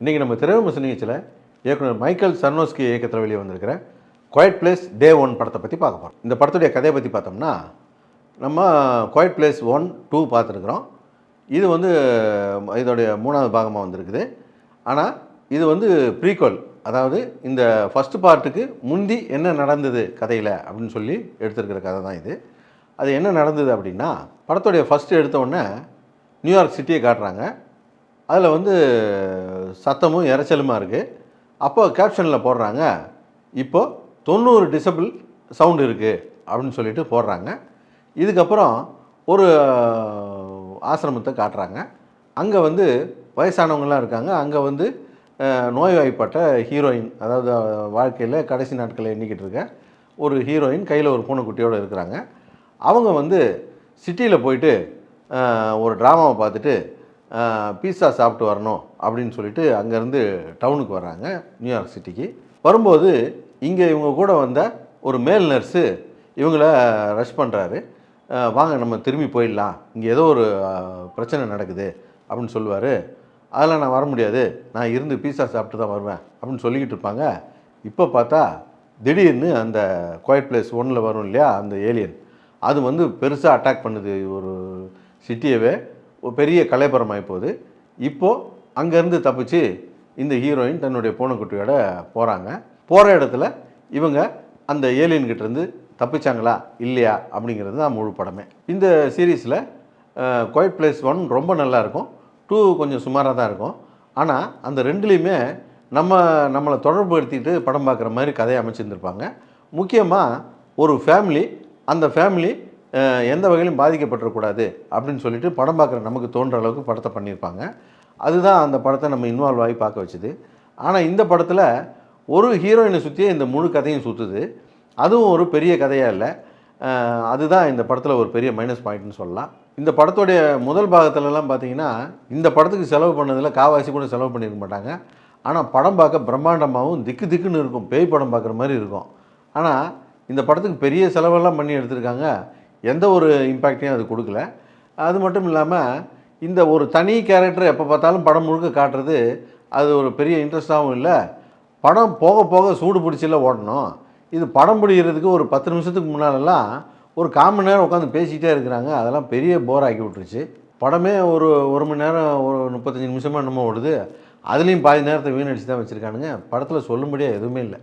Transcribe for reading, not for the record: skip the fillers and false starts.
இன்றைக்கி நம்ம திரைவிமர்சன நிகழ்ச்சியில் இயக்குனர் மைக்கேல் சர்னோஸ்கி இயக்கத்தில் வெளியே வந்திருக்கிற குவைட் பிளேஸ் டே 1 படத்தை பற்றி பார்க்க போகிறோம். இந்த படத்துடைய கதையை பற்றி பார்த்தோம்னா, நம்ம குவைட் பிளேஸ் 1, 2 பார்த்துருக்குறோம். இது இதோடைய 3வது பாகமாக வந்திருக்குது. ஆனால் இது ப்ரீக்வல், அதாவது இந்த ஃபஸ்ட்டு பார்ட்டுக்கு முந்தி என்ன நடந்தது கதையில் அப்படின்னு சொல்லி எடுத்துருக்கிற கதை தான் இது. அது என்ன நடந்தது அப்படின்னா, படத்துடைய ஃபஸ்ட்டு எடுத்தோடனே நியூயார்க் சிட்டியை காட்டுறாங்க. அதில் சத்தமும் இறைச்சலுமா இருக்குது. அப்போ கேப்ஷனில் போடுறாங்க, இப்போது 90 டெசிபிள் சவுண்டு இருக்குது அப்படின்னு சொல்லிட்டு போடுறாங்க. இதுக்கப்புறம் ஒரு ஆசிரமத்தை காட்டுறாங்க. அங்கே வயசானவங்களாம் இருக்காங்க. அங்கே நோய்வாய்ப்பட்ட ஹீரோயின், அதாவது வாழ்க்கையில் கடைசி நாட்களை எண்ணிக்கிட்டு இருக்க ஒரு ஹீரோயின் கையில் ஒரு பூனைக்குட்டியோடு இருக்கிறாங்க. அவங்க சிட்டியில் போயிட்டு ஒரு ட்ராமாவை பார்த்துட்டு பீஸா சாப்பிட்டு வரணும் அப்படின்னு சொல்லிட்டு அங்கேருந்து டவுனுக்கு வர்றாங்க, நியூயார்க் சிட்டிக்கு. வரும்போது இங்கே இவங்க கூட வந்த ஒரு மேல் நர்ஸு இவங்கள ரஷ் பண்ணுறாரு. வாங்க நம்ம திரும்பி போயிடலாம், இங்கே ஏதோ ஒரு பிரச்சனை நடக்குது அப்படின்னு சொல்லுவார். அதெல்லாம் நான் வர முடியாது, நான் இருந்து பீஸா சாப்பிட்டு தான் வருவேன் அப்படின்னு சொல்லிக்கிட்டு இருப்பாங்க. இப்போ பார்த்தா திடீர்னு அந்த குவைட் பிளேஸ் 1ல் வரும் இல்லையா, அந்த ஏலியன், அது பெருசாக அட்டாக் பண்ணுது ஒரு சிட்டியவே. ஒரு பெரிய கலைபுரம் ஆகிப்போகுது. இப்போது அங்கேருந்து தப்பிச்சு இந்த ஹீரோயின் தன்னுடைய பூனைக்குட்டியோட போகிறாங்க. போகிற இடத்துல இவங்க அந்த ஏலியன்கிட்டேருந்து தப்பிச்சாங்களா இல்லையா அப்படிங்கிறது தான் முழு படமே. இந்த சீரீஸில் குவைட் பிளேஸ் 1 ரொம்ப நல்லாயிருக்கும், 2 கொஞ்சம் சுமாராக தான் இருக்கும். ஆனால் அந்த ரெண்டுலேயுமே நம்மளை தொடர்புபடுத்திட்டு படம் பார்க்குற மாதிரி கதையை அமைச்சிருந்துருப்பாங்க. முக்கியமாக ஒரு ஃபேமிலி, அந்த ஃபேமிலி எந்த வகையிலும் பாதிக்கப்பட்டுறக்கூடாது அப்படின்னு சொல்லிட்டு படம் பார்க்குற நமக்கு தோன்ற அளவுக்கு படத்தை பண்ணியிருப்பாங்க. அதுதான் அந்த படத்தை நம்ம இன்வால்வ் ஆகி பார்க்க வச்சுது. ஆனால் இந்த படத்தில் ஒரு ஹீரோயினை சுற்றியே இந்த முழு கதையும் சுற்றுது. அதுவும் ஒரு பெரிய கதையாக இல்லை. அதுதான் இந்த படத்தில் ஒரு பெரிய மைனஸ் பாயிண்ட்னு சொல்லலாம். இந்த படத்துடைய முதல் பாகத்துலலாம் பார்த்திங்கன்னா, இந்த படத்துக்கு செலவு பண்ணதில் காவாசி கூட செலவு பண்ணியிருக்க மாட்டாங்க. ஆனால் படம் பார்க்க பிரம்மாண்டமாகவும் திக்கு திக்குன்னு இருக்கும், பேய் படம் பார்க்குற மாதிரி இருக்கும். ஆனால் இந்த படத்துக்கு பெரிய செலவெல்லாம் பண்ணி எடுத்திருக்காங்க, எந்த ஒரு இம்பேக்டையும் அது கொடுக்கல. அது மட்டும் இல்லாமல் இந்த ஒரு தனி கேரக்டர் எப்போ பார்த்தாலும் படம் முழுக்க காட்டுறது அது ஒரு பெரிய இன்ட்ரெஸ்ட்டாகவும் இல்லை. படம் போக போக சூடு பிடிச்சில ஓடணும். இது படம் பிடிக்கிறதுக்கு ஒரு 10 நிமிஷத்துக்கு முன்னாலெல்லாம் ஒரு 1/4 மணி நேரம் உட்காந்து பேசிக்கிட்டே இருக்கிறாங்க. அதெல்லாம் பெரிய போர் ஆக்கி விட்டுருச்சு. படமே ஒரு மணி நேரம், ஒரு 35 நிமிஷமாக என்னமோ ஓடுது. அதுலேயும் பாதி நேரத்தை வீணடிச்சு தான் வச்சுருக்கானுங்க. படத்தில் சொல்லும்படியாக எதுவுமே இல்லை.